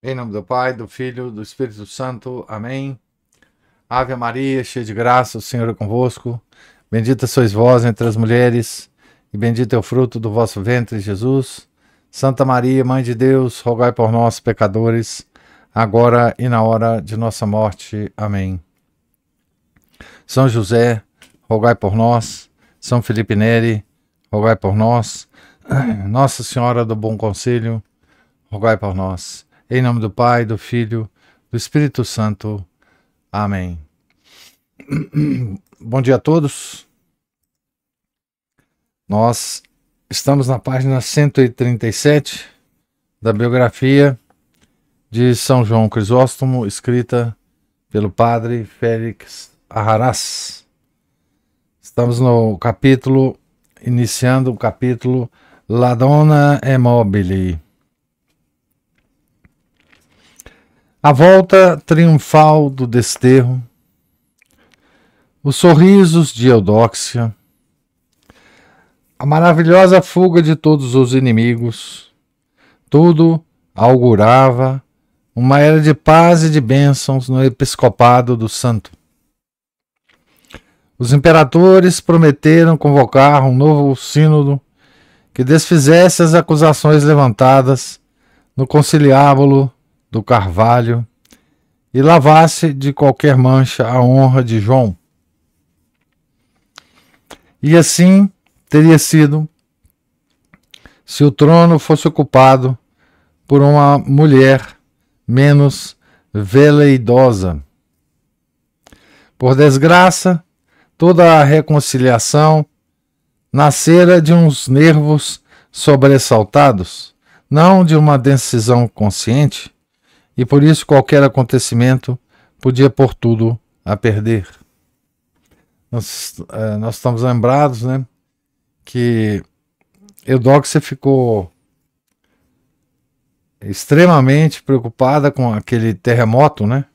Em nome do Pai, do Filho, do Espírito Santo. Amém. Ave Maria, cheia de graça, o Senhor é convosco. Bendita sois vós entre as mulheres, e bendito é o fruto do vosso ventre, Jesus. Santa Maria, Mãe de Deus, rogai por nós, pecadores, agora e na hora de nossa morte. Amém. São José, rogai por nós. São Felipe Neri, rogai por nós. Nossa Senhora do Bom Conselho, rogai por nós. Em nome do Pai, do Filho, do Espírito Santo. Amém. Bom dia a todos. Nós estamos na página 137 da biografia de São João Crisóstomo, escrita pelo padre Félix Arrarás. Estamos no capítulo, iniciando o capítulo La Donna è Mobile. A volta triunfal do desterro, os sorrisos de Eudóxia, a maravilhosa fuga de todos os inimigos, tudo augurava uma era de paz e de bênçãos no episcopado do santo. Os imperadores prometeram convocar um novo sínodo que desfizesse as acusações levantadas no conciliábulo do Carvalho e lavasse de qualquer mancha a honra de João. E assim teria sido se o trono fosse ocupado por uma mulher menos veleidosa. Por desgraça, toda a reconciliação nascera de uns nervos sobressaltados, não de uma decisão consciente, e por isso qualquer acontecimento podia pôr tudo a perder. Nós estamos lembrados, né, que Eudóxia ficou extremamente preocupada com aquele terremoto, né,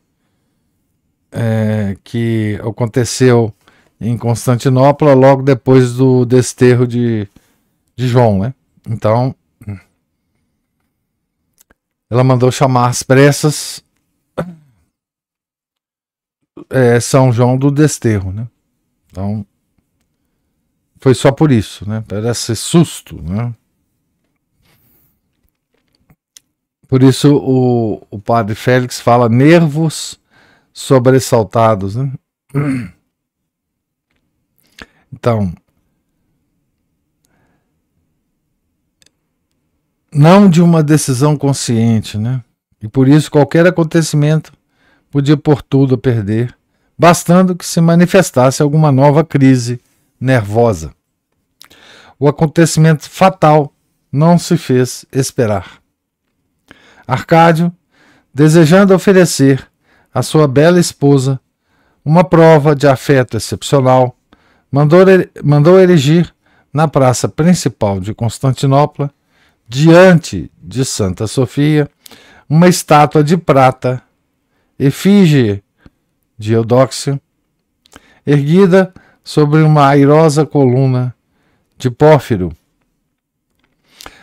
que aconteceu em Constantinopla logo depois do desterro de João, né? Então, ela mandou chamar às pressas São João do desterro, né? Então, foi só por isso, né? Para esse susto, né? Por isso o padre Félix fala nervos sobressaltados, né? Então, não de uma decisão consciente, né? E por isso qualquer acontecimento podia pôr tudo a perder, bastando que se manifestasse alguma nova crise nervosa. O acontecimento fatal não se fez esperar. Arcádio, desejando oferecer à sua bela esposa uma prova de afeto excepcional, mandou erigir na praça principal de Constantinopla, diante de Santa Sofia, uma estátua de prata, efígie de Eudóxia, erguida sobre uma airosa coluna de pórfiro.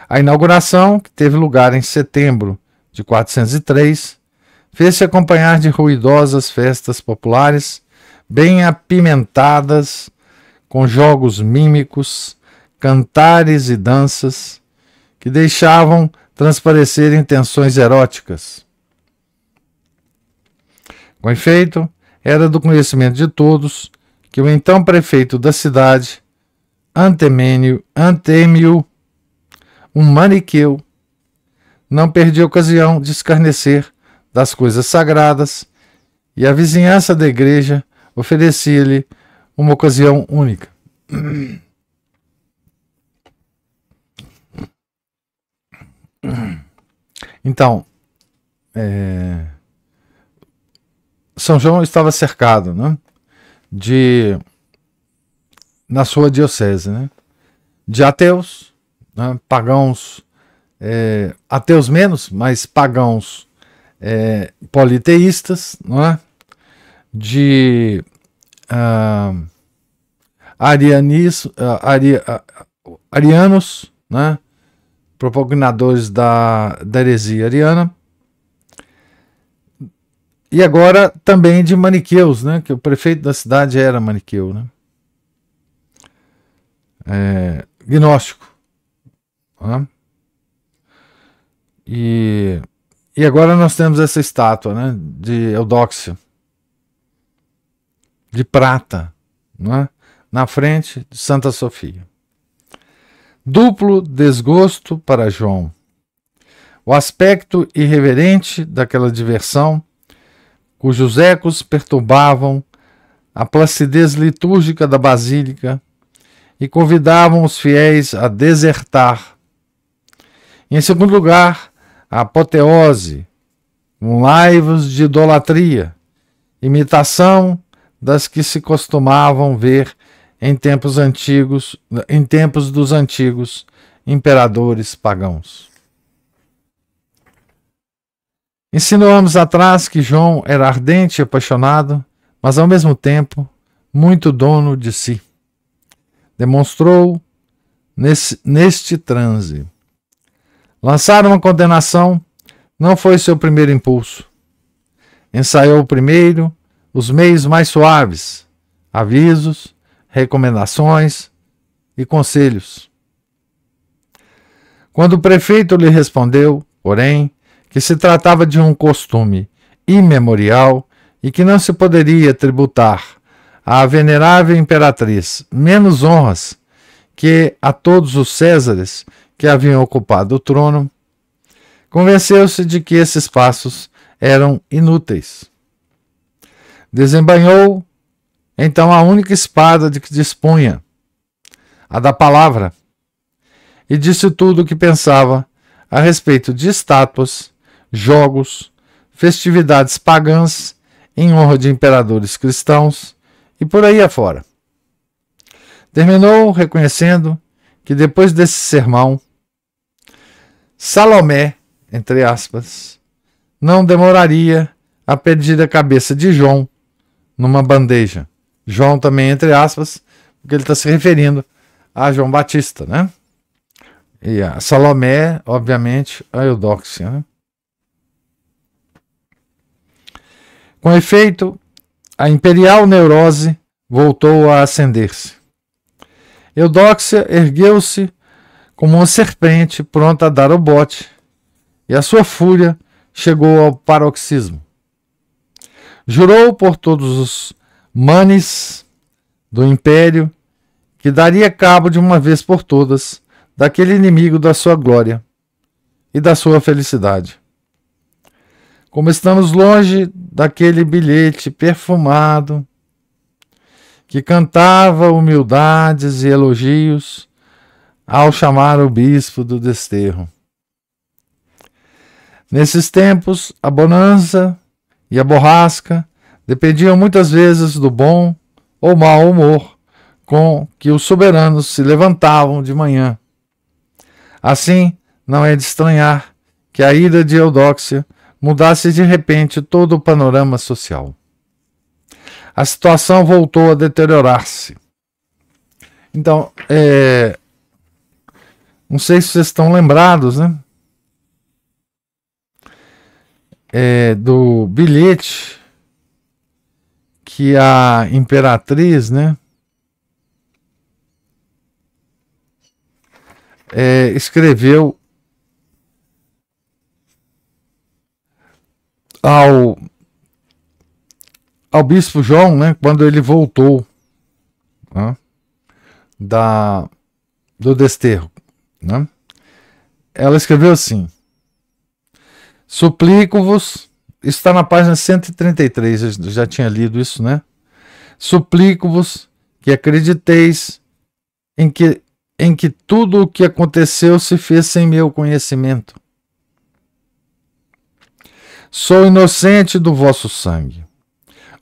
A inauguração, que teve lugar em setembro de 403, fez-se acompanhar de ruidosas festas populares, bem apimentadas, com jogos mímicos, cantares e danças, que deixavam transparecer intenções eróticas. Com efeito, era do conhecimento de todos que o então prefeito da cidade, Antêmio, um maniqueu, não perdia ocasião de escarnecer das coisas sagradas, e a vizinhança da igreja oferecia-lhe uma ocasião única. Então, São João estava cercado, né, na sua diocese, né, de ateus, né, pagãos, ateus menos, mas pagãos politeístas, não é? De arianos, né, propugnadores da heresia ariana, E agora também de maniqueus, né? Que o prefeito da cidade era maniqueu, né? Gnóstico. Né? E agora nós temos essa estátua, né? De Eudóxio, de prata, né? Na frente de Santa Sofia. Duplo desgosto para João. O aspecto irreverente daquela diversão, cujos ecos perturbavam a placidez litúrgica da basílica e convidavam os fiéis a desertar. Em segundo lugar, a apoteose, com laivos de idolatria, imitação das que se costumavam ver em tempos dos antigos imperadores pagãos. Insinuamos atrás que João era ardente e apaixonado, mas ao mesmo tempo muito dono de si. Demonstrou neste transe. Lançar uma condenação não foi seu primeiro impulso. Ensaiou primeiro os meios mais suaves, avisos, recomendações e conselhos. Quando o prefeito lhe respondeu, porém, que se tratava de um costume imemorial e que não se poderia tributar à venerável imperatriz menos honras que a todos os Césares que haviam ocupado o trono, convenceu-se de que esses passos eram inúteis. Desembainhou então a única espada de que dispunha, a da palavra, e disse tudo o que pensava a respeito de estátuas, jogos, festividades pagãs em honra de imperadores cristãos e por aí afora. Terminou reconhecendo que depois desse sermão, Salomé, entre aspas, não demoraria a pedir a cabeça de João numa bandeja. João também, entre aspas, porque ele está se referindo a João Batista, né? E a Salomé, obviamente, a Eudóxia, né? Com efeito, a imperial neurose voltou a acender-se. Eudóxia ergueu-se como uma serpente pronta a dar o bote, e a sua fúria chegou ao paroxismo. Jurou por todos os manes do império que daria cabo de uma vez por todas daquele inimigo da sua glória e da sua felicidade. Como estamos longe daquele bilhete perfumado que cantava humildades e elogios ao chamar o bispo do desterro. Nesses tempos, a bonança e a borrasca dependiam muitas vezes do bom ou mau humor com que os soberanos se levantavam de manhã. Assim, não é de estranhar que a ira de Eudóxia mudasse de repente todo o panorama social. A situação voltou a deteriorar-se. Então, não sei se vocês estão lembrados, né? Do bilhete que a imperatriz, né? Escreveu ao bispo João, né, quando ele voltou, né, do desterro, né? Ela escreveu assim: suplico-vos, está na página 133, eu já tinha lido isso, né? Suplico-vos que acrediteis em que tudo o que aconteceu se fez sem meu conhecimento. Sou inocente do vosso sangue.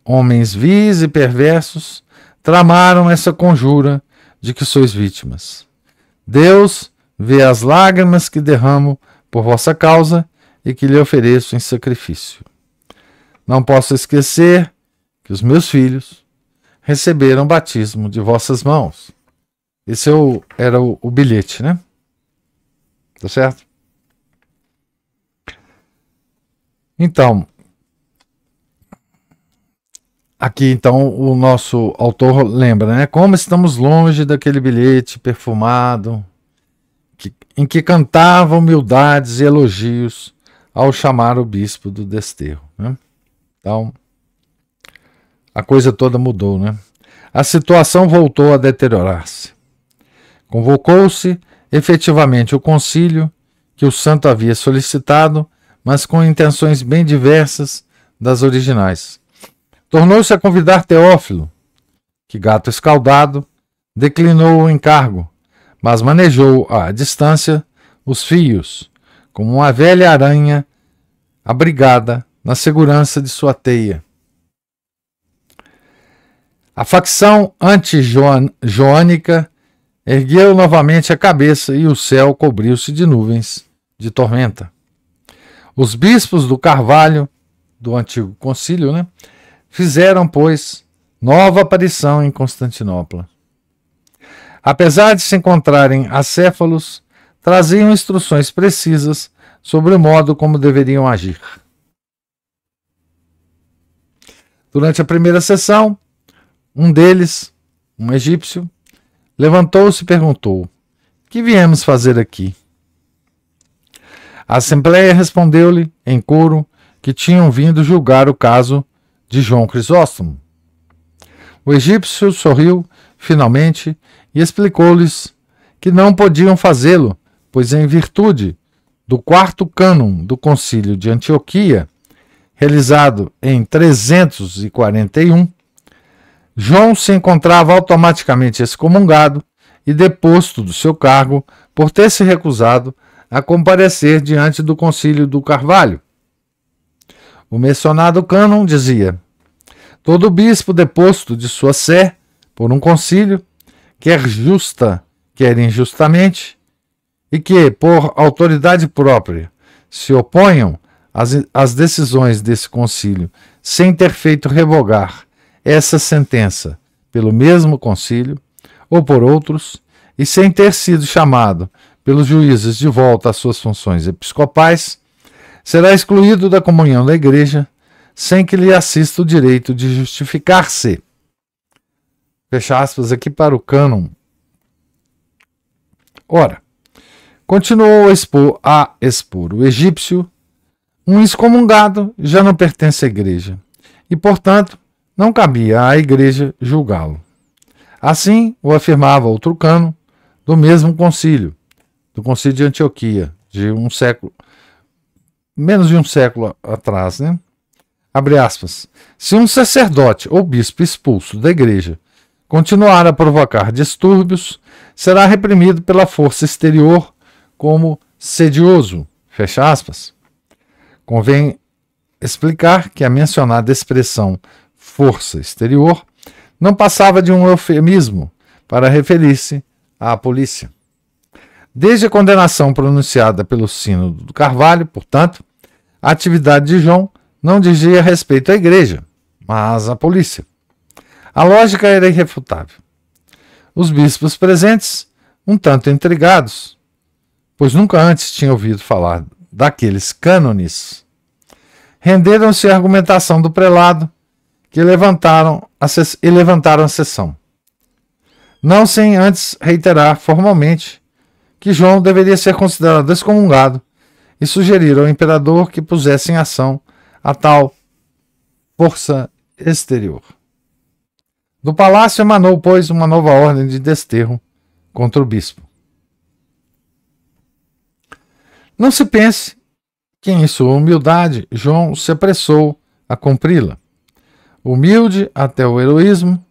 Homens vis e perversos tramaram essa conjura de que sois vítimas. Deus vê as lágrimas que derramo por vossa causa e que lhe ofereço em sacrifício. Não posso esquecer que os meus filhos receberam o batismo de vossas mãos. Esse era o bilhete, né? Tá certo? Então, Aqui, então, o nosso autor lembra, né? Como estamos longe daquele bilhete perfumado em que cantava humildades e elogios ao chamar o bispo do desterro, né? Então, a coisa toda mudou, né? A situação voltou a deteriorar-se. Convocou-se efetivamente o concílio que o santo havia solicitado, mas com intenções bem diversas das originais. Tornou-se a convidar Teófilo, que, gato escaldado, declinou o encargo, mas manejou à distância os fios, como uma velha aranha abrigada na segurança de sua teia. A facção anti-joânica ergueu novamente a cabeça e o céu cobriu-se de nuvens de tormenta. Os bispos do Carvalho, do antigo concílio, né, fizeram, pois, nova aparição em Constantinopla. Apesar de se encontrarem acéfalos, traziam instruções precisas sobre o modo como deveriam agir. Durante a primeira sessão, um deles, um egípcio, levantou-se e perguntou: "Que viemos fazer aqui?" A Assembleia respondeu-lhe, em coro, que tinham vindo julgar o caso de João Crisóstomo. O egípcio sorriu, finalmente, e explicou-lhes que não podiam fazê-lo, pois, em virtude do quarto cânon do Concílio de Antioquia, realizado em 341, João se encontrava automaticamente excomungado e deposto do seu cargo por ter se recusado a comparecer diante do Concílio do Carvalho. O mencionado cânon dizia: todo bispo deposto de sua sé por um concílio, quer justa, quer injustamente, e que, por autoridade própria, se oponham às decisões desse concílio sem ter feito revogar essa sentença pelo mesmo concílio ou por outros, e sem ter sido chamado pelos juízes de volta às suas funções episcopais, será excluído da comunhão da Igreja sem que lhe assista o direito de justificar-se. Fecha aspas aqui para o cânon. Ora, continuou a expor o egípcio, um excomungado já não pertence à Igreja, e, portanto, não cabia à Igreja julgá-lo. Assim o afirmava outro cânon do mesmo concílio, do Concílio de Antioquia, de menos de um século atrás, né? Abre aspas. Se um sacerdote ou bispo expulso da Igreja continuar a provocar distúrbios, será reprimido pela força exterior como sedioso. Fecha aspas. Convém explicar que a mencionada expressão força exterior não passava de um eufemismo para referir-se à polícia. Desde a condenação pronunciada pelo Sínodo do Carvalho, portanto, a atividade de João não dizia respeito à Igreja, mas à polícia. A lógica era irrefutável. Os bispos presentes, um tanto intrigados, pois nunca antes tinham ouvido falar daqueles cânones, renderam-se à argumentação do prelado que levantaram a sessão, não sem antes reiterar formalmente que João deveria ser considerado excomungado e sugerir ao imperador que pusesse em ação a tal força exterior. Do palácio emanou, pois, uma nova ordem de desterro contra o bispo. Não se pense que, em sua humildade, João se apressou a cumpri-la. Humilde até o heroísmo,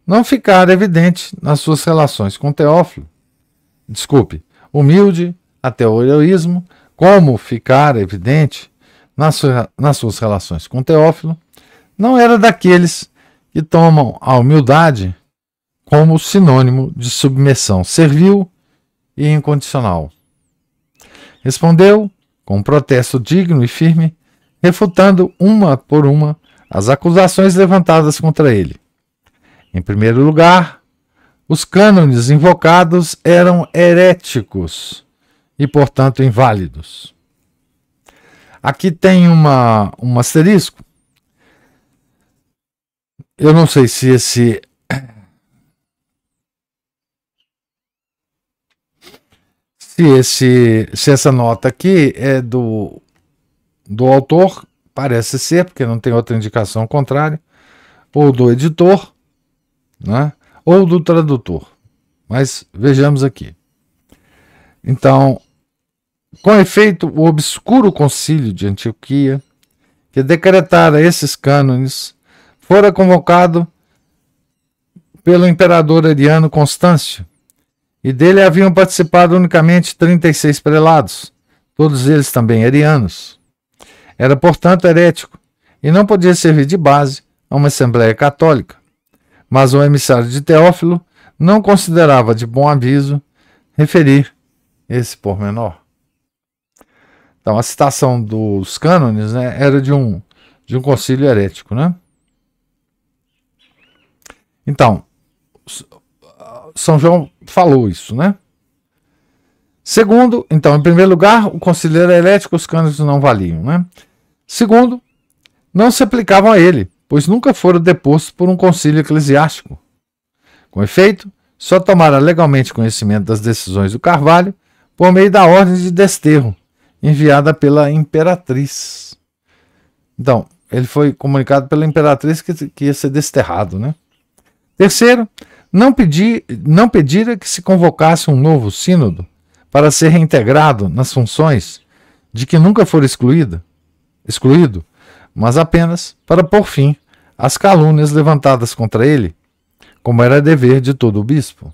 não ficara evidente nas suas relações com Teófilo. Humilde até o heroísmo, como ficara evidente nas suas relações com Teófilo, não era daqueles que tomam a humildade como sinônimo de submissão servil e incondicional. Respondeu com um protesto digno e firme, refutando uma por uma as acusações levantadas contra ele. Em primeiro lugar, os cânones invocados eram heréticos e, portanto, inválidos. Aqui tem um asterisco. Eu não sei se essa nota aqui é do autor, parece ser, porque não tem outra indicação contrária, ou do editor, né? Ou do tradutor. Mas vejamos aqui. Então, com efeito, o obscuro concílio de Antioquia, que decretara esses cânones, fora convocado pelo imperador ariano Constâncio, e dele haviam participado unicamente 36 prelados, todos eles também arianos. Era, portanto, herético, e não podia servir de base a uma assembleia católica. Mas o emissário de Teófilo não considerava de bom aviso referir esse pormenor. Então, a citação dos cânones, né, era de um concílio herético, né? Então, São João falou isso, né? Segundo, então, em primeiro lugar, o concílio era herético, os cânones não valiam, né? Segundo, não se aplicavam a ele, pois nunca foram depostos por um concílio eclesiástico. Com efeito, só tomara legalmente conhecimento das decisões do Carvalho por meio da ordem de desterro, enviada pela imperatriz. Então, ele foi comunicado pela imperatriz que ia ser desterrado, né? Terceiro, não pedira que se convocasse um novo sínodo para ser reintegrado nas funções de que nunca for excluído, mas apenas para pôr fim às calúnias levantadas contra ele, como era dever de todo o bispo.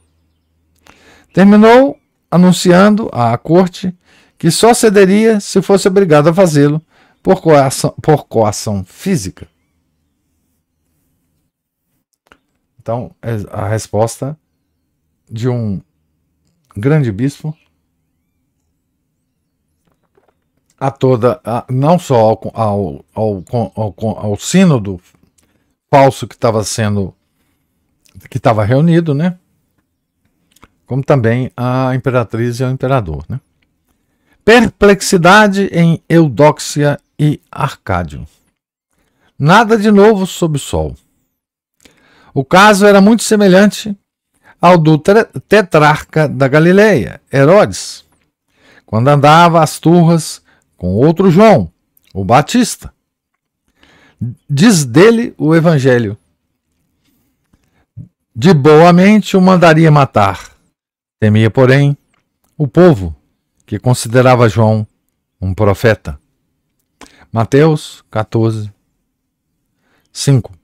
Terminou anunciando à corte que só cederia se fosse obrigado a fazê-lo por coação física. Então, é a resposta de um grande bispo não só ao sínodo falso que estava reunido, né? Como também à imperatriz e ao imperador, né? Perplexidade em Eudóxia e Arcádio. Nada de novo sob o sol. O caso era muito semelhante ao do tetrarca da Galileia, Herodes, quando andava às turras com outro João, o Batista. Diz dele o Evangelho: de boa mente o mandaria matar. Temia, porém, o povo, que considerava João um profeta. Mateus 14, 5.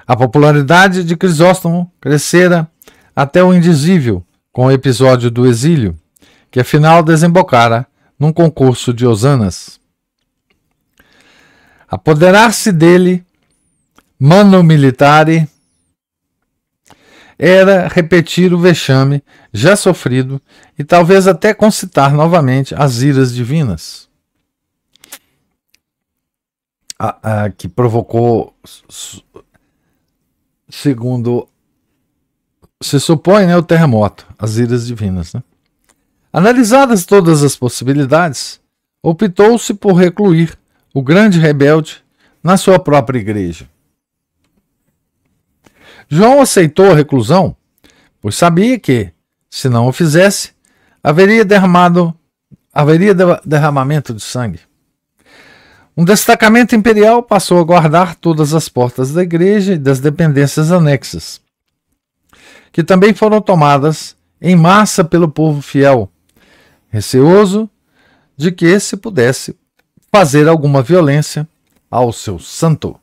A popularidade de Crisóstomo crescera até o indizível com o episódio do exílio, que afinal desembocara num concurso de hosanas. Apoderar-se dele, mano militare, era repetir o vexame já sofrido e talvez até concitar novamente as iras divinas, que provocou, segundo se supõe, né, o terremoto, as iras divinas, né? Analisadas todas as possibilidades, optou-se por recluir o grande rebelde na sua própria igreja. João aceitou a reclusão, pois sabia que, se não o fizesse, haveria derramamento de sangue. Um destacamento imperial passou a guardar todas as portas da igreja e das dependências anexas, que também foram tomadas em massa pelo povo fiel, receoso de que se pudesse fazer alguma violência ao seu santo.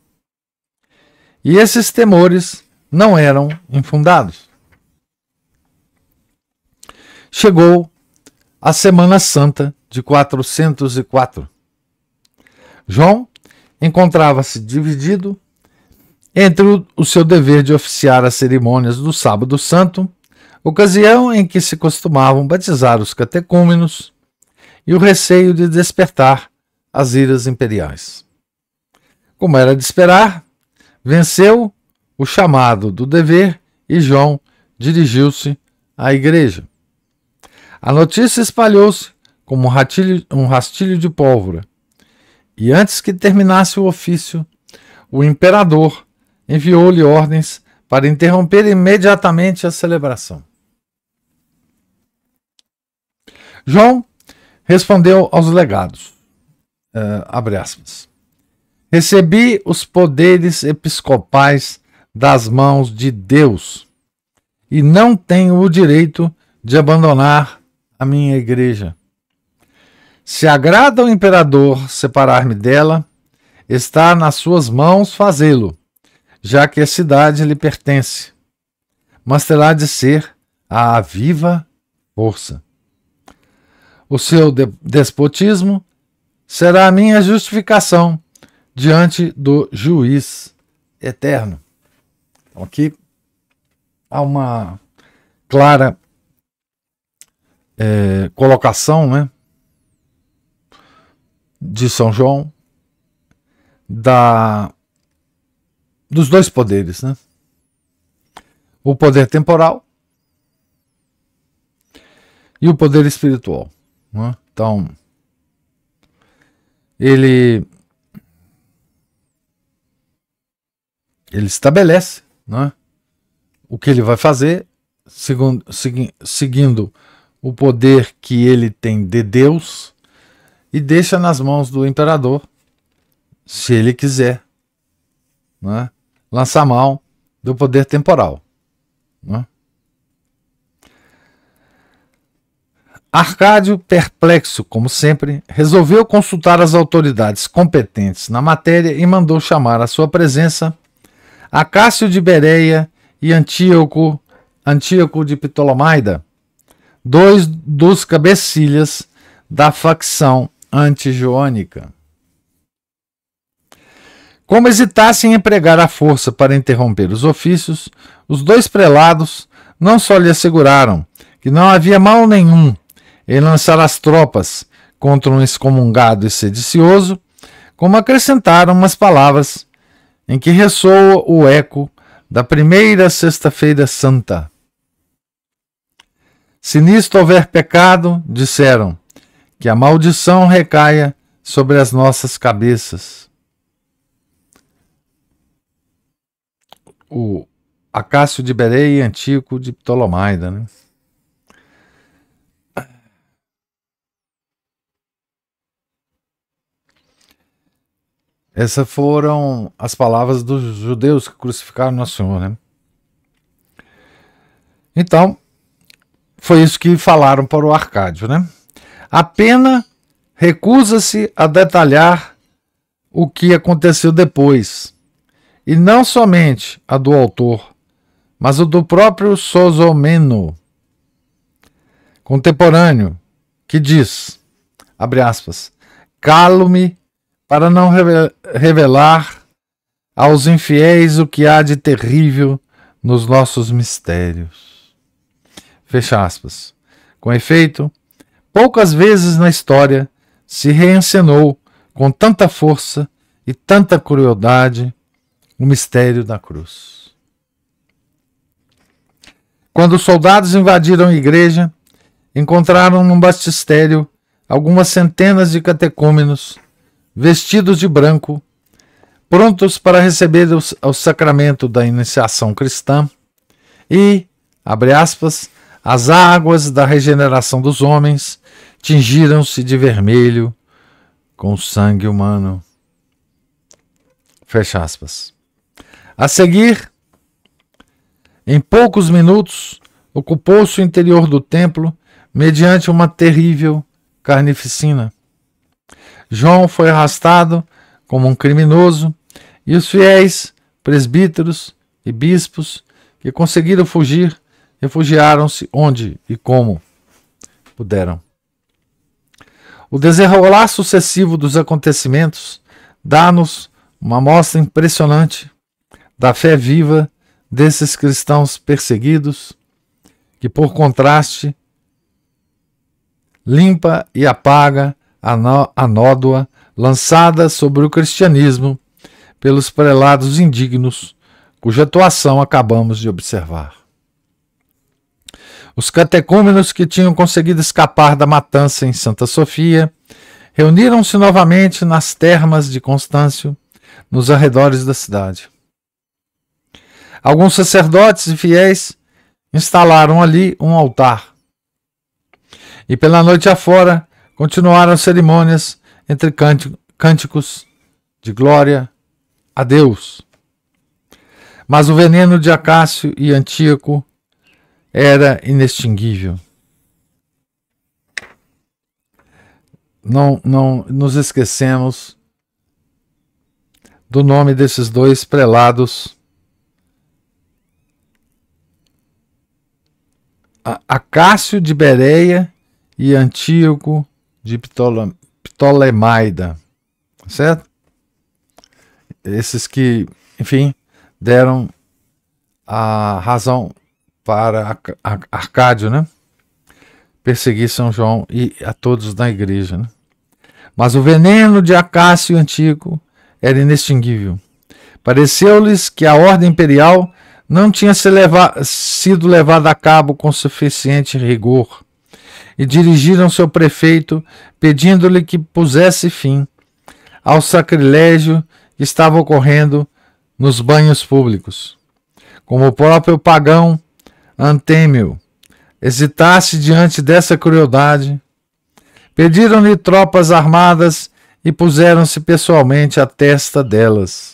E esses temores não eram infundados. Chegou a Semana Santa de 404. João encontrava-se dividido entre o seu dever de oficiar as cerimônias do Sábado Santo, ocasião em que se costumavam batizar os catecúmenos, e o receio de despertar as iras imperiais. Como era de esperar, venceu o chamado do dever e João dirigiu-se à igreja. A notícia espalhou-se como um rastilho de pólvora, e antes que terminasse o ofício, o imperador enviou-lhe ordens para interromper imediatamente a celebração. João respondeu aos legados, abre aspas, recebi os poderes episcopais das mãos de Deus e não tenho o direito de abandonar a minha igreja. Se agrada ao imperador separar-me dela, está nas suas mãos fazê-lo, já que a cidade lhe pertence, mas terá de ser à viva força. O seu despotismo será a minha justificação diante do juiz eterno. Aqui há uma clara colocação, né, de São João dos dois poderes, né? O poder temporal e o poder espiritual, né? Então, ele estabelece, né, o que ele vai fazer, seguindo o poder que ele tem de Deus, e deixa nas mãos do imperador, se ele quiser, né, lançar mão do poder temporal, né? Arcádio, perplexo como sempre, resolveu consultar as autoridades competentes na matéria e mandou chamar à sua presença Acácio de Bereia e Antíoco de Ptolomaida, dois dos cabecilhas da facção anti-joânica. Como hesitassem em empregar a força para interromper os ofícios, os dois prelados não só lhe asseguraram que não havia mal nenhum em lançar as tropas contra um excomungado e sedicioso, como acrescentaram umas palavras em que ressoa o eco da primeira Sexta-feira Santa. Se nisto houver pecado, disseram, que a maldição recaia sobre as nossas cabeças. O Acácio de Bereia e Antíoco de Ptolomaida, né? Essas foram as palavras dos judeus que crucificaram Nosso Senhor, né? Então, foi isso que falaram para o Arcádio, né? A pena recusa-se a detalhar o que aconteceu depois, e não somente a do autor, mas o do próprio Sosomeno, contemporâneo, que diz, abre aspas, calo-me para não revelar aos infiéis o que há de terrível nos nossos mistérios. Fecha aspas. Com efeito, poucas vezes na história se reencenou com tanta força e tanta crueldade o mistério da cruz. Quando os soldados invadiram a igreja, encontraram no batistério algumas centenas de catecúmenos vestidos de branco, prontos para receber o sacramento da iniciação cristã e, abre aspas, as águas da regeneração dos homens tingiram-se de vermelho com o sangue humano. Fecha aspas. A seguir, em poucos minutos, ocupou-se o interior do templo mediante uma terrível carnificina. João foi arrastado como um criminoso e os fiéis, presbíteros e bispos que conseguiram fugir, refugiaram-se onde e como puderam. O desenrolar sucessivo dos acontecimentos dá-nos uma amostra impressionante da fé viva desses cristãos perseguidos, que, por contraste, limpa e apaga a nódoa lançada sobre o cristianismo pelos prelados indignos, cuja atuação acabamos de observar. Os catecúmenos que tinham conseguido escapar da matança em Santa Sofia reuniram-se novamente nas termas de Constâncio, nos arredores da cidade. Alguns sacerdotes e fiéis instalaram ali um altar. E pela noite afora continuaram as cerimônias entre cânticos de glória a Deus. Mas o veneno de Acácio e Antíoco era inextinguível. Não nos esquecemos do nome desses dois prelados, Acácio de Bereia e Antíoco de Ptolemaida, certo? Esses que, enfim, deram a razão para Arcádio, né? Perseguir São João e a todos na igreja, né? Mas o veneno de Acácio e Antíoco era inextinguível. Pareceu-lhes que a ordem imperial não tinha sido levada a cabo com suficiente rigor, e dirigiram-se ao prefeito pedindo-lhe que pusesse fim ao sacrilégio que estava ocorrendo nos banhos públicos. Como o próprio pagão Antêmio hesitasse diante dessa crueldade, pediram-lhe tropas armadas e puseram-se pessoalmente à testa delas.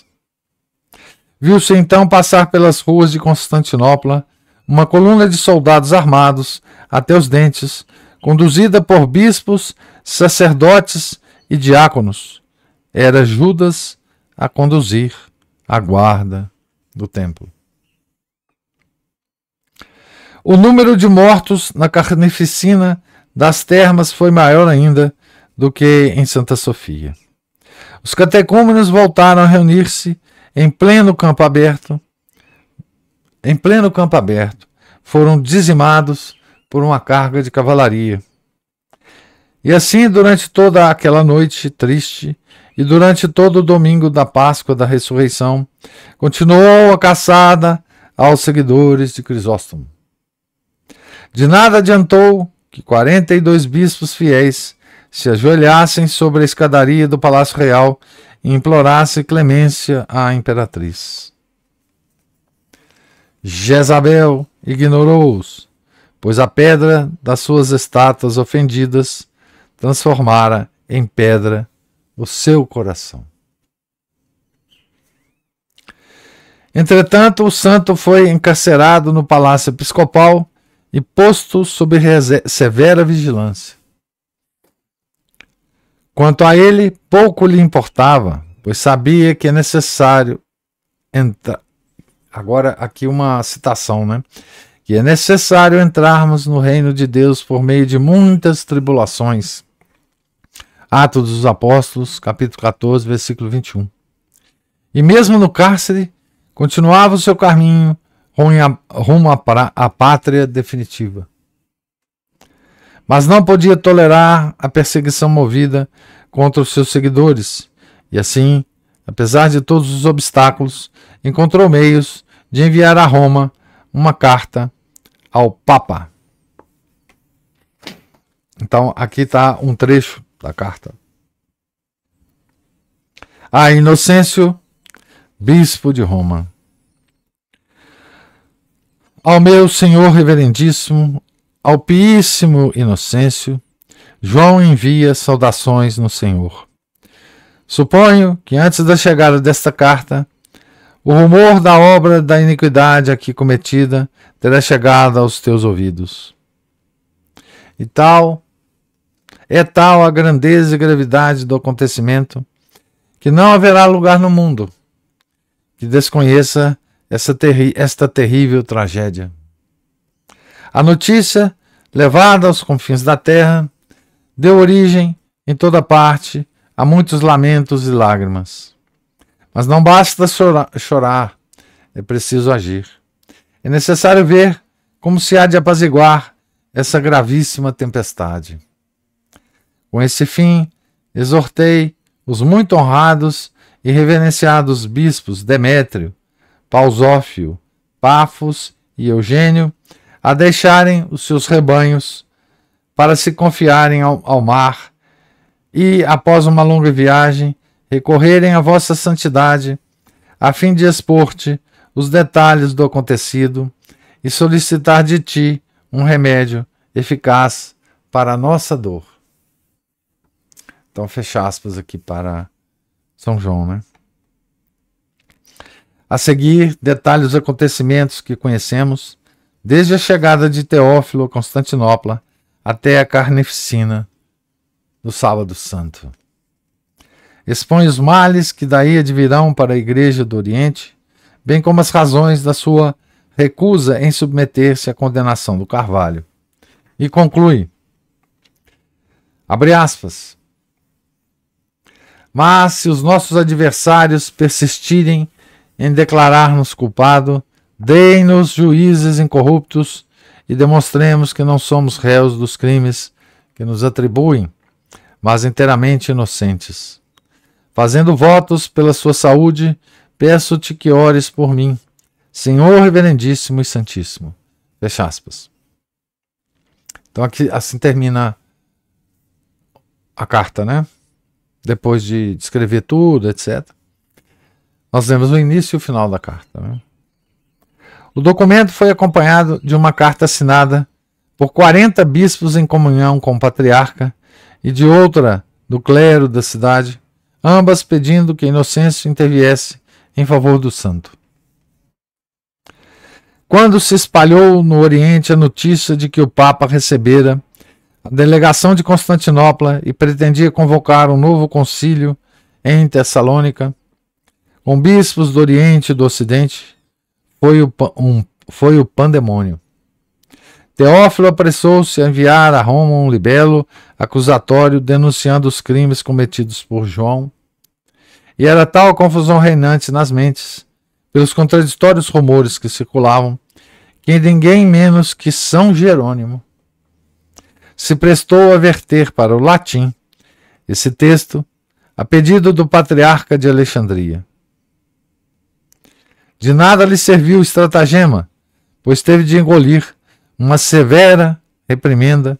Viu-se então passar pelas ruas de Constantinopla uma coluna de soldados armados até os dentes, conduzida por bispos, sacerdotes e diáconos. Era Judas a conduzir a guarda do templo. O número de mortos na carnificina das termas foi maior ainda do que em Santa Sofia. Os catecúmenos voltaram a reunir-se em pleno campo aberto. Foram dizimados por uma carga de cavalaria. E assim, durante toda aquela noite triste e durante todo o domingo da Páscoa da Ressurreição, continuou a caçada aos seguidores de Crisóstomo. De nada adiantou que 42 bispos fiéis se ajoelhassem sobre a escadaria do Palácio Real e implorassem clemência à imperatriz. Jezabel ignorou-os, pois a pedra das suas estátuas ofendidas transformara em pedra o seu coração. Entretanto, o santo foi encarcerado no Palácio Episcopal e posto sob severa vigilância. Quanto a ele, pouco lhe importava, pois sabia que é necessário entrar. Agora, aqui uma citação, né? Que é necessário entrarmos no reino de Deus por meio de muitas tribulações. Atos dos Apóstolos, capítulo 14, versículo 21. E mesmo no cárcere, continuava o seu caminho rumo à pátria definitiva. Mas não podia tolerar a perseguição movida contra os seus seguidores, e assim, apesar de todos os obstáculos, encontrou meios de enviar a Roma uma carta ao Papa. Então, aqui está um trecho da carta. A Inocêncio, bispo de Roma. Ao meu senhor reverendíssimo, ao piíssimo Inocêncio, João envia saudações no Senhor. Suponho que antes da chegada desta carta, o rumor da obra da iniquidade aqui cometida terá chegado aos teus ouvidos. É tal a grandeza e gravidade do acontecimento que não haverá lugar no mundo que desconheça esta terrível tragédia. A notícia, levada aos confins da terra, deu origem, em toda parte, a muitos lamentos e lágrimas. Mas não basta chorar, é preciso agir. É necessário ver como se há de apaziguar essa gravíssima tempestade. Com esse fim, exortei os muito honrados e reverenciados bispos Demétrio, Pausófio, Pafos e Eugênio a deixarem os seus rebanhos para se confiarem ao mar e, após uma longa viagem, recorrerem à vossa santidade a fim de expor-te os detalhes do acontecido e solicitar de ti um remédio eficaz para a nossa dor. Então, fecha aspas aqui para São João, né? A seguir, detalhe os acontecimentos que conhecemos, desde a chegada de Teófilo a Constantinopla até a carnificina do Sábado Santo. Expõe os males que daí advirão para a Igreja do Oriente, bem como as razões da sua recusa em submeter-se à condenação do Carvalho. E conclui, abre aspas, mas se os nossos adversários persistirem em declarar-nos culpado, deem-nos juízes incorruptos e demonstremos que não somos réus dos crimes que nos atribuem, mas inteiramente inocentes. Fazendo votos pela sua saúde, peço-te que ores por mim, Senhor reverendíssimo e santíssimo. Fecha aspas. Então aqui assim termina a carta, né? Depois de descrever tudo, etc. Nós vemos o início e o final da carta, né? O documento foi acompanhado de uma carta assinada por 40 bispos em comunhão com o patriarca e de outra do clero da cidade, ambas pedindo que Inocêncio interviesse em favor do santo. Quando se espalhou no Oriente a notícia de que o Papa recebera a delegação de Constantinopla e pretendia convocar um novo concílio em Tessalônica, com bispos do Oriente e do Ocidente, foi o pandemônio. Teófilo apressou-se a enviar a Roma um libelo acusatório denunciando os crimes cometidos por João, e era tal a confusão reinante nas mentes, pelos contraditórios rumores que circulavam, que ninguém menos que São Jerônimo se prestou a verter para o latim esse texto a pedido do patriarca de Alexandria. De nada lhe serviu o estratagema, pois teve de engolir uma severa reprimenda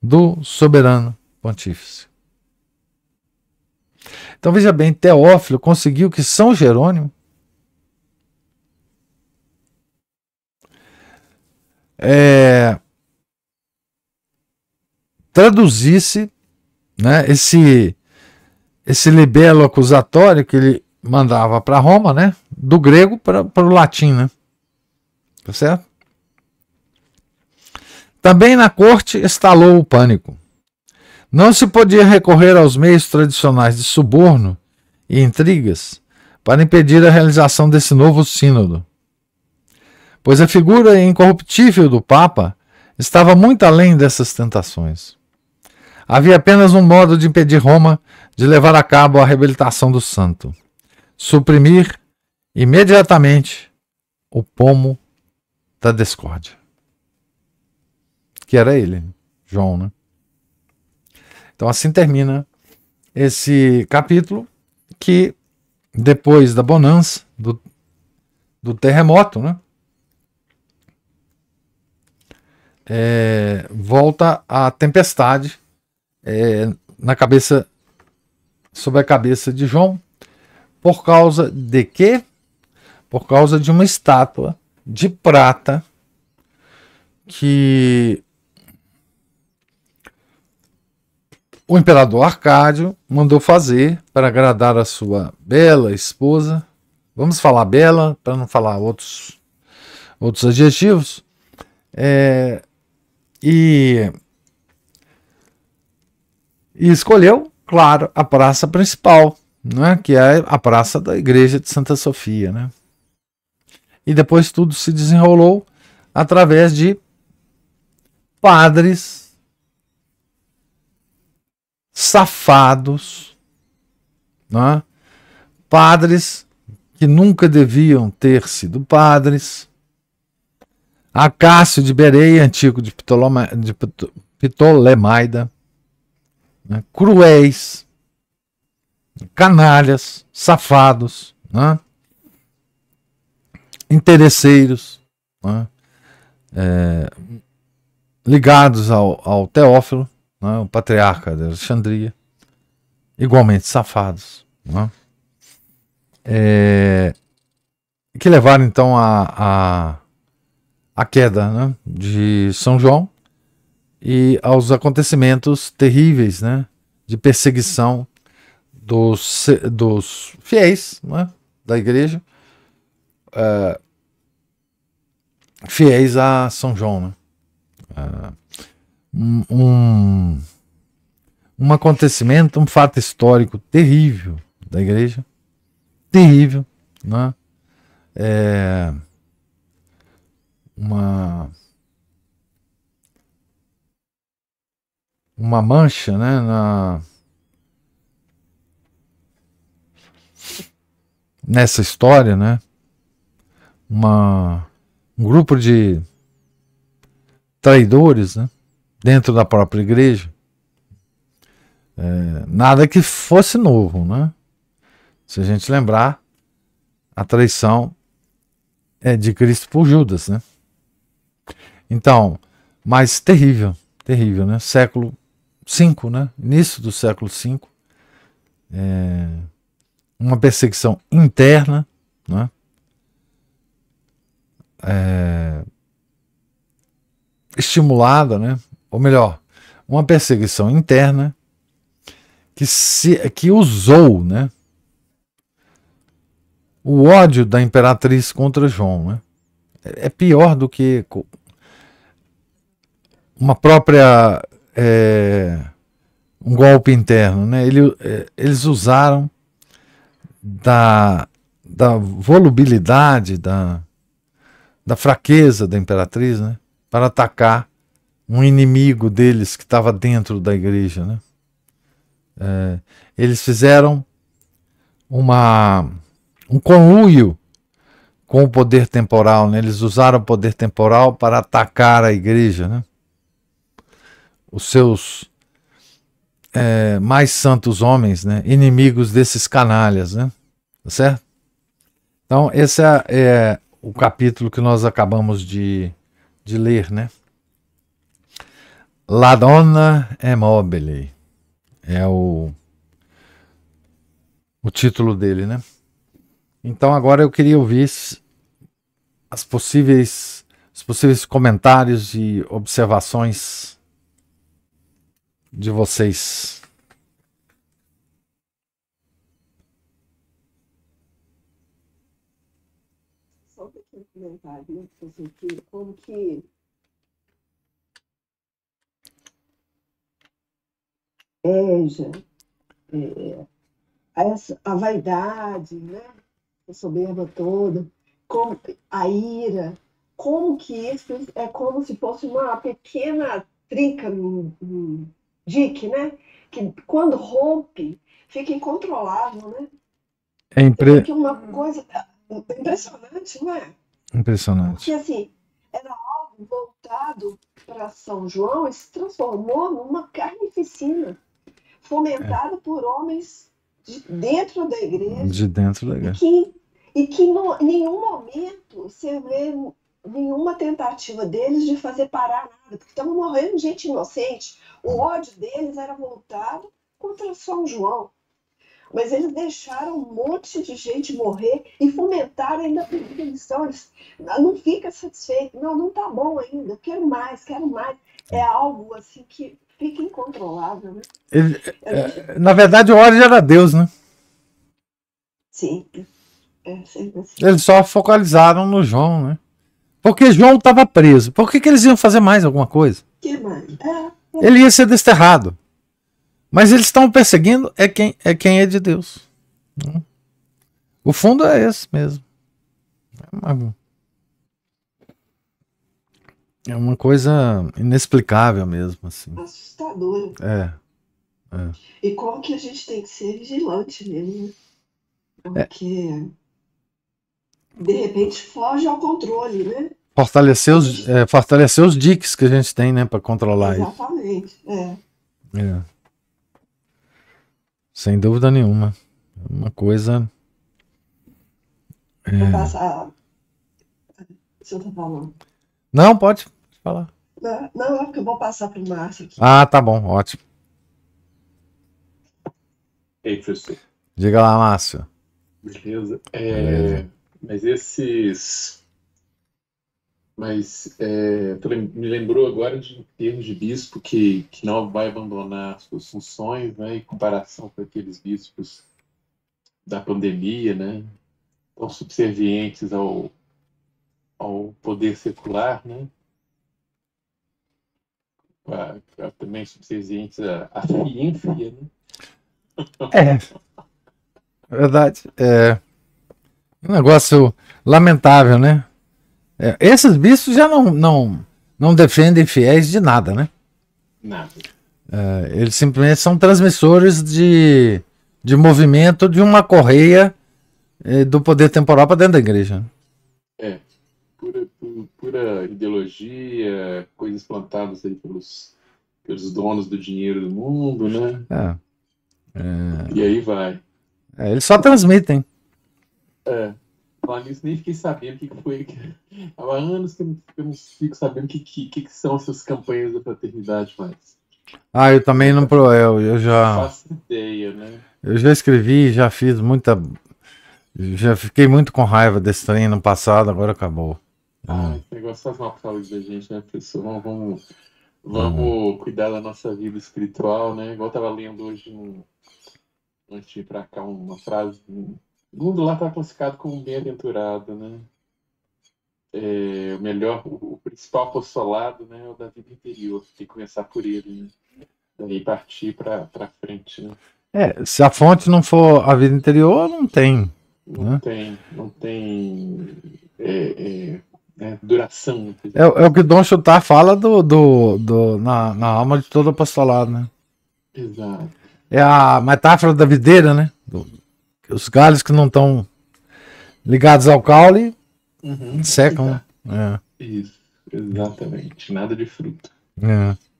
do soberano pontífice. Então veja bem, Teófilo conseguiu que São Jerônimo traduzisse, né, esse libelo acusatório que ele mandava para Roma, né, do grego para o latim, né? Tá certo? Também na corte estalou o pânico. Não se podia recorrer aos meios tradicionais de suborno e intrigas para impedir a realização desse novo sínodo, pois a figura incorruptível do Papa estava muito além dessas tentações. Havia apenas um modo de impedir Roma de levar a cabo a reabilitação do santo: suprimir imediatamente o pomo da discórdia, que era ele, João, né? Então assim termina esse capítulo, que depois da bonança, do terremoto, né, volta a tempestade sobre a cabeça de João. Por causa de quê? Por causa de uma estátua de prata que o imperador Arcádio mandou fazer para agradar a sua bela esposa. Vamos falar bela, para não falar outros adjetivos. E escolheu, claro, a praça principal, né, que é a praça da igreja de Santa Sofia, né? E depois tudo se desenrolou através de padres safados, né? Padres que nunca deviam ter sido padres. Acácio de Bereia, antigo de Ptolemaida, né? Cruéis, canalhas, safados, né? Interesseiros, né? Ligados ao Teófilo, né? O patriarca de Alexandria, igualmente safados, né? que levaram então à queda, né, de São João e aos acontecimentos terríveis, né, de perseguição dos fiéis, né, da igreja, fiéis a São João, né. Um acontecimento, um fato histórico terrível da igreja, terrível, né? Uma mancha, né, nessa história, né? Um grupo de traidores, né, dentro da própria igreja. Nada que fosse novo, né? Se a gente lembrar, a traição é de Cristo por Judas, né? Então, mas terrível, terrível, né? Século V, né? Início do século V, uma perseguição interna, né? Estimulada, né? Ou melhor, uma perseguição interna que usou, né, o ódio da imperatriz contra João, né? É pior do que uma própria um golpe interno, né? Eles usaram da volubilidade, da fraqueza da imperatriz, né, para atacar um inimigo deles que estava dentro da igreja, né? Eles fizeram um conluio com o poder temporal, né? Eles usaram o poder temporal para atacar a igreja, né? Os seus mais santos homens, né? Inimigos desses canalhas, né? Tá certo? Então, esse é o capítulo que nós acabamos de ler, né? La donna è mobile é o título dele, né? Então agora eu queria ouvir os possíveis comentários e observações de vocês. Só um pequeno comentário, né? Assim, como que a vaidade, né? A soberba toda, como a ira, como que isso é como se fosse uma pequena trinca no dique, né? Que quando rompe, fica incontrolável, né? Você vê que uma coisa impressionante, não é? Impressionante. Porque assim, era algo voltado para São João e se transformou numa carnificina, fomentada por homens de dentro da igreja. De dentro da igreja. E que em nenhum momento você vê nenhuma tentativa deles de fazer parar nada, porque estavam morrendo gente inocente. O ódio deles era voltado contra São João. Mas eles deixaram um monte de gente morrer e fomentaram ainda a perseguição. Eles não fica satisfeito. Não tá bom ainda. Quero mais, quero mais. É algo assim que fica incontrolável, né? Na verdade, o ódio era Deus, né? Sim. Sempre assim. Eles só focalizaram no João, né? Porque João estava preso. Por que eles iam fazer mais alguma coisa? Que mais? Ele ia ser desterrado. Mas eles estão perseguindo quem é de Deus. O fundo é esse mesmo. É uma coisa inexplicável mesmo, assim. Assustadora. E como que a gente tem que ser vigilante mesmo, né? Porque de repente foge ao controle, né? Fortalecer os diques que a gente tem, né, para controlar isso. Exatamente. Sem dúvida nenhuma. Uma coisa. Vou passar. Você tá falando? Não, pode falar. Não, é porque eu vou passar pro Márcio aqui. Ah, tá bom, ótimo. Ei, professor. Diga lá, Márcio. Beleza. Mas esses. Mas me lembrou agora de em termos de bispo que não vai abandonar suas funções, né, em comparação com aqueles bispos da pandemia, né, tão subservientes ao poder secular, né, também subservientes à ciência, né. É, verdade. É um negócio lamentável, né? Esses bichos já não defendem fiéis de nada, né? Nada. Eles simplesmente são transmissores de movimento de uma correia do poder temporal para dentro da igreja. Pura ideologia, coisas plantadas aí pelos donos do dinheiro do mundo, né? E aí vai. Eles só transmitem. Falando nisso, nem fiquei sabendo o que foi. Há anos que eu não fico sabendo o que são essas campanhas da fraternidade mais. Eu também não. Eu já. Não faço ideia, né? Eu já escrevi, já fiz muita. Já fiquei muito com raiva desse trem no passado, agora acabou. Esse negócio faz mal pra saúde da gente, né, pessoal? Vamos cuidar da nossa vida espiritual, né? Igual eu tava lendo hoje, antes de ir pra cá, uma frase. O mundo lá está classificado como bem-aventurado, né? O principal apostolado, né, é o da vida interior. Tem que começar por ele, né? Daí partir para frente, né? Se a fonte não for a vida interior, não tem. Não tem duração. É o que Dom Chutar fala na alma de todo apostolado, né? Exato. É a metáfora da videira, né? Os galhos que não estão ligados ao caule secam. Isso, exatamente. Nada de fruto.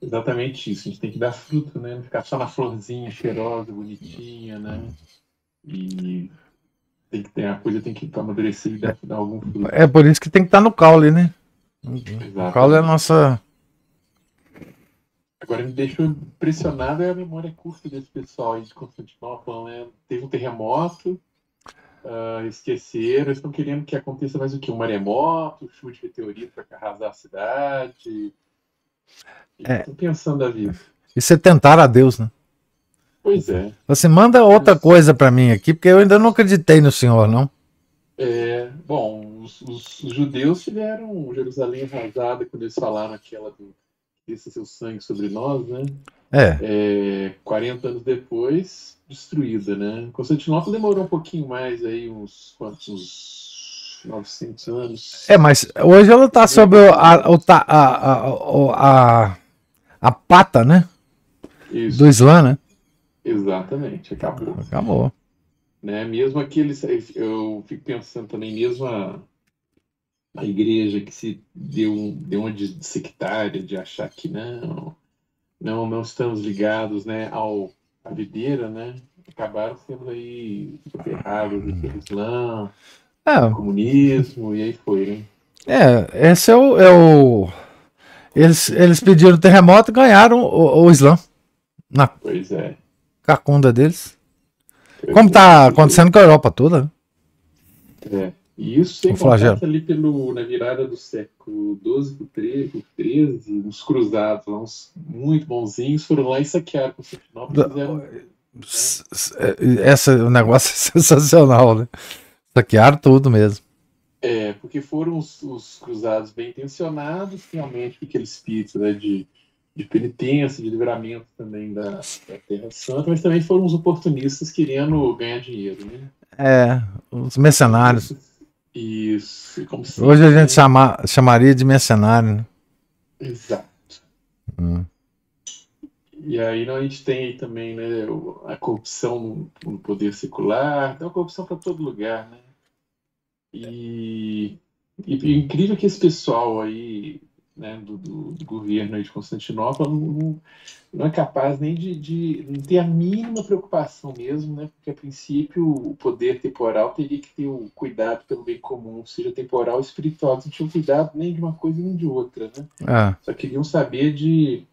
Exatamente isso. A gente tem que dar fruto, né? Não ficar só na florzinha cheirosa, bonitinha, né? E a coisa tem que amadurecer e dar algum fruto. É por isso que tem que estar no caule, né? O caule é a nossa. Agora me deixou impressionado a memória curta desse pessoal aí de Constantinopla, né? Teve um terremoto, esqueceram, eles estão querendo que aconteça mais o quê? Um maremoto, chuva de meteorito para arrasar a cidade. Estou pensando a vida. Isso é tentar a Deus, né? Pois é. Você manda outra coisa para mim aqui, porque eu ainda não acreditei no Senhor, não. Bom, os judeus tiveram Jerusalém arrasada quando eles falaram aquela do esse seu sangue sobre nós, né? 40 anos depois, destruída, né? Constantinopla demorou um pouquinho mais, aí uns 900 anos. Mas hoje ela está sob a pata, né? Isso. Do Islã, né? Exatamente, acabou. Né? Mesmo aqueles, eu fico pensando também, mesmo a igreja que se deu uma de sectária, de achar que não estamos ligados, né, à videira, né, acabaram sendo aí soterrados pelo Islã, comunismo, e aí foi, né? Esse é o eles pediram terremoto e ganharam o Islã na cacunda deles. Como está acontecendo com a Europa toda, né? E isso sem contar que ali na virada do século XII para XIII, uns cruzados lá, uns muito bonzinhos, foram lá e saquearam Constantinopla. O negócio é sensacional, né? Saquearam tudo mesmo. Porque foram os cruzados bem intencionados, realmente, com aquele espírito, né, de penitência, de livramento também da Terra Santa, mas também foram os oportunistas querendo ganhar dinheiro, né? Os mercenários. Isso. Como sempre, hoje a gente chamaria de mercenário, né? Exato. E aí a gente tem aí também, né, a corrupção no poder secular, tem uma corrupção para todo lugar, né? E incrível que esse pessoal aí, né, do governo aí de Constantinopla não é capaz nem de não ter a mínima preocupação mesmo, né? Porque a princípio o poder temporal teria que ter o cuidado pelo bem comum, seja temporal ou espiritual. Eles não tinham cuidado nem de uma coisa nem de outra, né? Só queriam saber de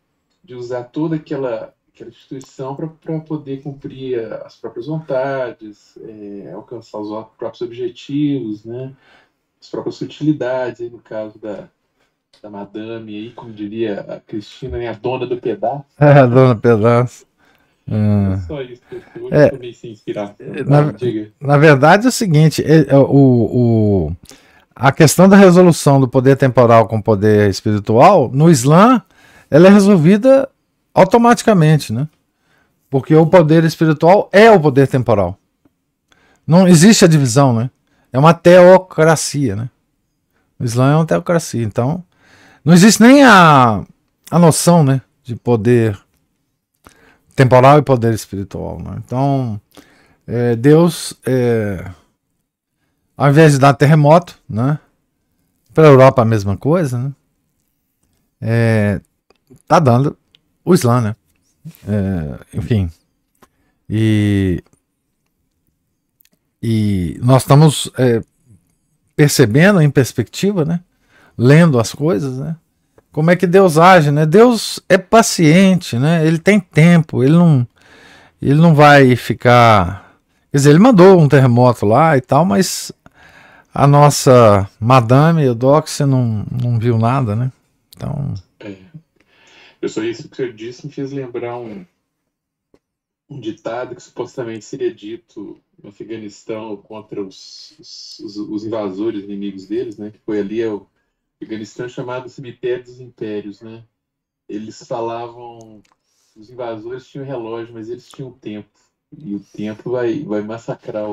usar toda aquela aquela instituição para poder cumprir as próprias vontades, alcançar os próprios objetivos, né? As próprias utilidades, aí no caso da madame, aí, como diria a Cristina, né? A dona do pedaço. A dona do pedaço. É só isso, eu também sem inspiração. Na verdade é o seguinte, a questão da resolução do poder temporal com o poder espiritual, no Islã, ela é resolvida automaticamente, né? Porque o poder espiritual é o poder temporal. Não existe a divisão, né? É uma teocracia, né? O Islã é uma teocracia, então não existe nem a noção, né, de poder temporal e poder espiritual, né? Então, Deus, ao invés de dar terremoto, né, para a Europa a mesma coisa, né, tá dando o Islã, né? Enfim, e nós estamos percebendo em perspectiva, né, lendo as coisas, né, como é que Deus age, né? Deus é paciente, né? Ele tem tempo, ele não vai ficar... Quer dizer, ele mandou um terremoto lá e tal, mas a nossa Madame Eudóxia não viu nada, né? Então... Pessoal, isso que você disse me fez lembrar um ditado que supostamente seria dito no Afeganistão contra os invasores inimigos deles, né? Que foi ali o Afeganistão chamado Cemitério dos Impérios, né? Eles falavam, os invasores tinham relógio, mas eles tinham tempo. E o tempo vai massacrar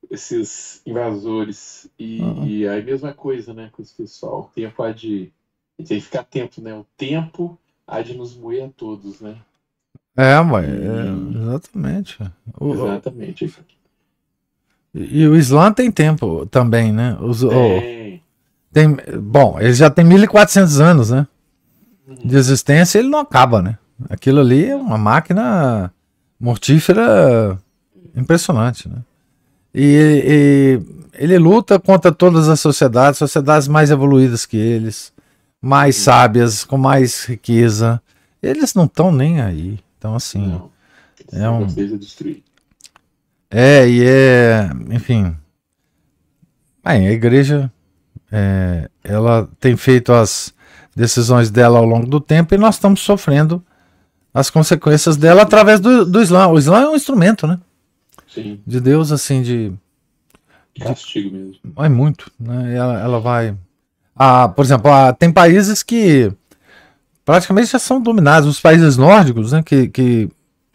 esses invasores. E aí, mesma coisa, né, com esse pessoal. O tempo há de... A gente tem que ficar atento, né? O tempo há de nos moer a todos, né? Exatamente. Exatamente. E o Islã tem tempo também, né? Bom, ele já tem 1400 anos, né? De existência, ele não acaba, né? Aquilo ali é uma máquina mortífera impressionante, né? E ele luta contra todas as sociedades mais evoluídas que eles, mais sábias, com mais riqueza. Eles não estão nem aí. Então, assim... enfim... a igreja... ela tem feito as decisões dela ao longo do tempo e nós estamos sofrendo as consequências dela através do Islã. O Islã é um instrumento, né? Sim. De Deus, assim, de castigo mesmo. É muito, né? Ela vai... por exemplo, tem países que praticamente já são dominados. Os países nórdicos, né, que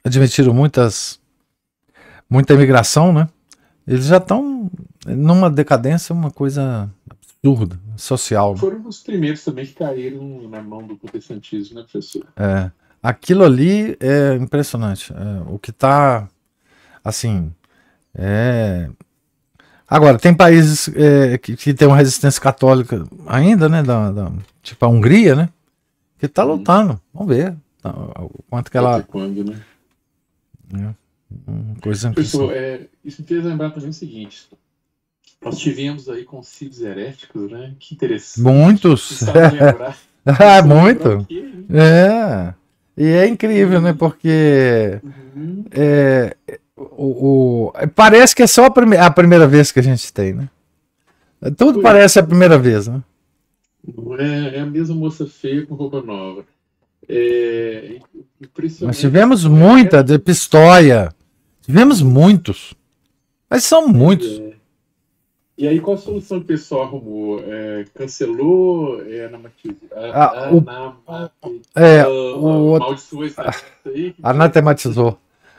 admitiram muita imigração, né? Eles já estão numa decadência, uma coisa absurda, social. Foram os primeiros também que caíram na mão do protestantismo, né, professor? Aquilo ali é impressionante. O que está, assim, Agora, tem países que tem uma resistência católica ainda, né? Tipo a Hungria, né? Que está lutando. Vamos ver o quanto que ela... Quando, né? Coisa Pessoal, isso me fez lembrar também o seguinte. Nós tivemos aí concílios heréticos, né? Que interessante. Muitos. Muito. E é incrível, né? Porque parece que é só a primeira vez que a gente tem, né? Tudo parece a primeira vez, né? É a mesma moça feia com roupa nova. Nós tivemos muita de Pistoia. Tivemos muitos. Mas são muitos. E aí, qual a solução que o pessoal arrumou? Cancelou? Anatematizou.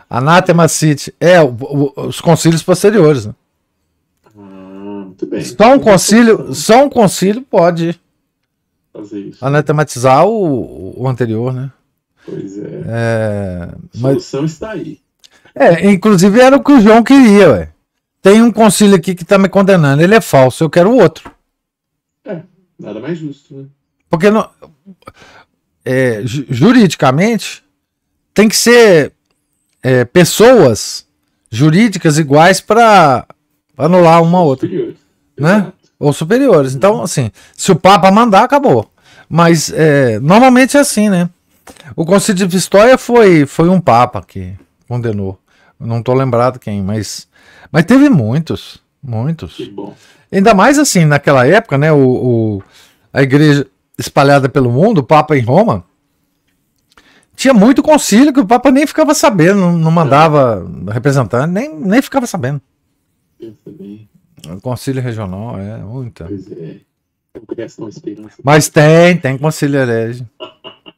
Anatemacite. Os concílios posteriores. Né? Muito bem. Só um concílio pode fazer isso. Anatematizar o anterior, né? Pois é. A solução está aí. Inclusive era o que o João queria, ué. Tem um concílio aqui que está me condenando, ele é falso, eu quero o outro. Nada mais justo, né? Porque juridicamente tem que ser pessoas jurídicas iguais para anular uma ou outra. Superiores. Né? Exato. Ou superiores. Então, assim, se o Papa mandar, acabou. Mas normalmente é assim, né? O Concílio de Pistoia foi um papa que condenou. Não estou lembrado quem, mas teve muitos. Que bom. Ainda mais assim, naquela época, né? A igreja espalhada pelo mundo, o Papa em Roma, tinha muito concílio que o Papa nem ficava sabendo, não mandava representante, nem ficava sabendo. O concílio regional, muita. Pois é. Mas tem concílio herege.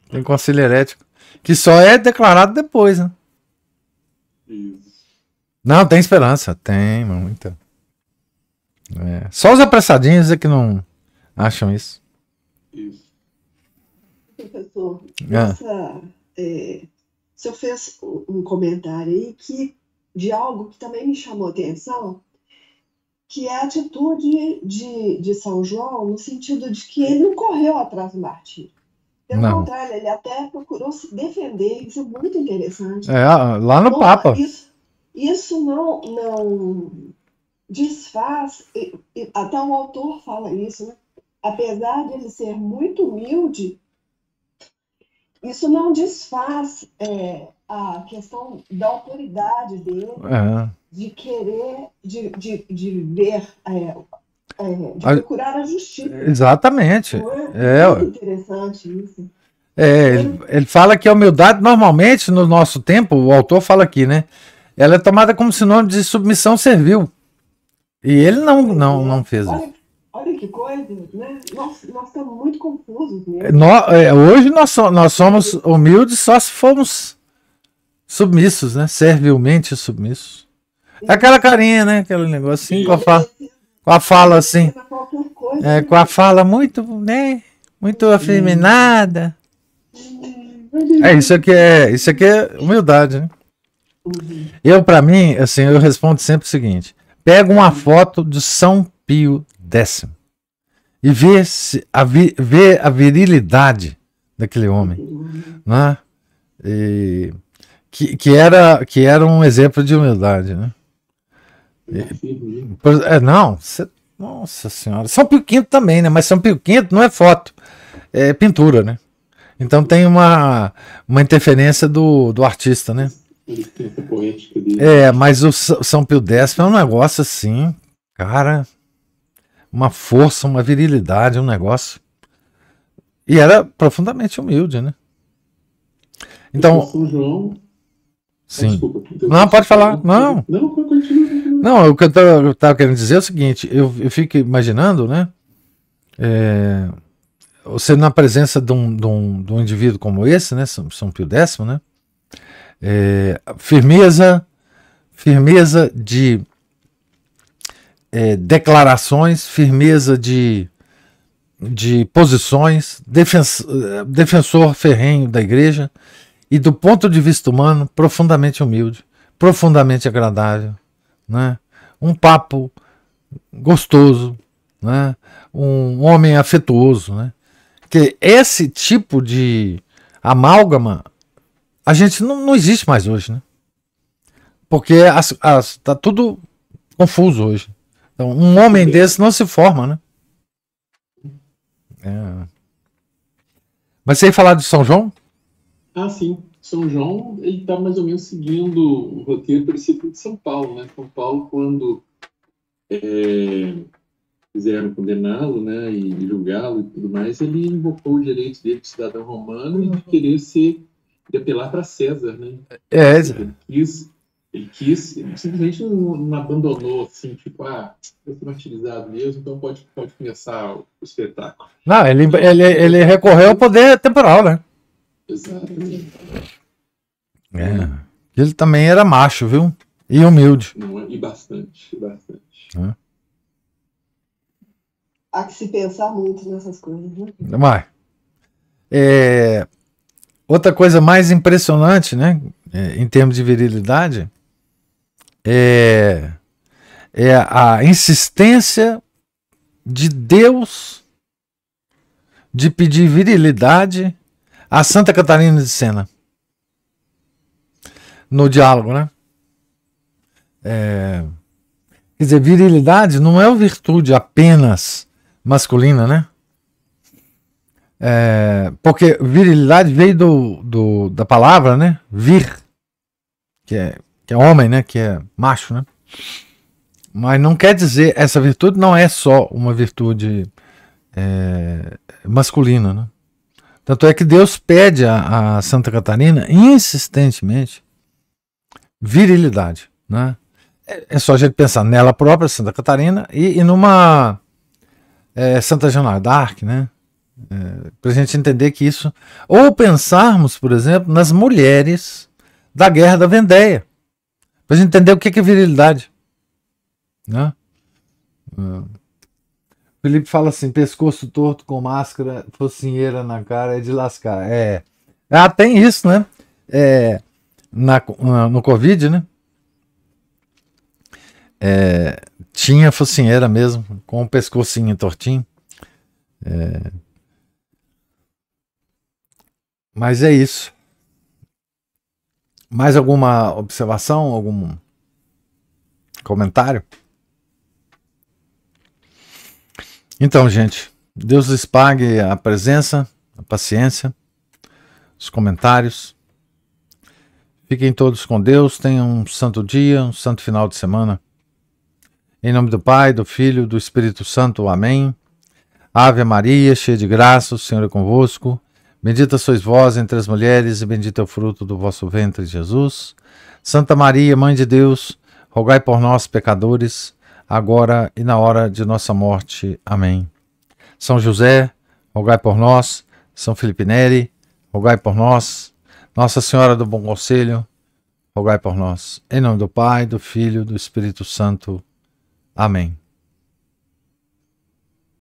Tem concílio herético. Que só é declarado depois, né? Isso. Não, tem esperança. Tem, muita. Só os apressadinhos é que não acham isso. Isso. Professor, o senhor fez um comentário aí de algo que também me chamou a atenção, que é a atitude de São João, no sentido de que ele não correu atrás do martírio. Pelo contrário, ele até procurou se defender, isso é muito interessante. Lá no Papa. Isso não desfaz, até o autor fala isso, né? Apesar de ele ser muito humilde, isso não desfaz a questão da autoridade dele, de querer, de ver, de procurar a justiça. Exatamente. É muito interessante isso. Ele fala que a humildade, normalmente, no nosso tempo, o autor fala aqui, né? Ela é tomada como sinônimo de submissão servil. E ele não fez isso. Olha que coisa, né? Nós estamos muito confusos mesmo. Hoje nós somos humildes só se formos submissos, né? Servilmente submissos. É aquela carinha, né? Aquele negocinho com a fala assim. Com a fala muito, né? Muito afeminada. Isso aqui é humildade, né? Pra mim, assim, eu respondo sempre o seguinte: pega uma foto de São Pio X e vê a virilidade daquele homem, né? Que era um exemplo de humildade, né? Nossa senhora. São Pio V também, né? Mas São Pio V não é foto, é pintura, né? Então tem uma interferência do artista, né? Mas o São Pio X é um negócio assim, cara, uma força, uma virilidade, um negócio. E era profundamente humilde, né? Então, São João. Sim. Não, pode falar. Não. Não, o que eu estava querendo dizer é o seguinte: eu fico imaginando, né? Você na presença de um indivíduo como esse, né? São Pio X, né? Firmeza de declarações, firmeza de posições, defensor ferrenho da igreja e, do ponto de vista humano, profundamente humilde, profundamente agradável, né? Um papo gostoso, né? Um homem afetuoso, né? Que esse tipo de amálgama a gente não existe mais hoje, né? Porque tá tudo confuso hoje. Então, um homem desse não se forma, né? Mas você ia falar de São João? Sim. São João, ele está mais ou menos seguindo o roteiro parecido de São Paulo, né? São Paulo, quando quiseram condená-lo, né, e julgá-lo e tudo mais, ele invocou o direito dele de cidadão romano e de querer de apelar para César, né? Ele simplesmente não abandonou, assim, tipo, eu fui martirizado mesmo, então pode começar o espetáculo. Não, ele recorreu ao poder temporal, né? Exatamente. Ele também era macho, viu? E humilde. E bastante. Há que se pensar muito nessas coisas, né? Mas, outra coisa mais impressionante, né? Em termos de virilidade, é a insistência de Deus de pedir virilidade a Santa Catarina de Sena no diálogo, né? Quer dizer, virilidade não é uma virtude apenas masculina, né? Porque virilidade veio da palavra, né? Vir, que é homem, né? Que é macho, né? Mas não quer dizer, essa virtude não é só uma virtude masculina, né? Tanto é que Deus pede a Santa Catarina insistentemente virilidade, né? É só a gente pensar nela própria, Santa Catarina, e numa Santa Joana d'Arc, né? Para a gente entender que isso. Ou pensarmos, por exemplo, nas mulheres da Guerra da Vendéia, para a gente entender o que é virilidade, né? Felipe fala assim: pescoço torto com máscara, focinheira na cara é de lascar. Tem isso, né? No Covid, né? Tinha focinheira mesmo, com o pescocinho tortinho. Mas é isso. Mais alguma observação? Algum comentário? Então, gente, Deus lhes pague a presença, a paciência, os comentários. Fiquem todos com Deus, tenham um santo dia, um santo final de semana. Em nome do Pai, do Filho, do Espírito Santo. Amém. Ave Maria, cheia de graça, o Senhor é convosco. Bendita sois vós entre as mulheres, e bendito é o fruto do vosso ventre, Jesus. Santa Maria, Mãe de Deus, rogai por nós, pecadores, agora e na hora de nossa morte. Amém. São José, rogai por nós. São Felipe Neri, rogai por nós. Nossa Senhora do Bom Conselho, rogai por nós. Em nome do Pai, do Filho, do Espírito Santo. Amém.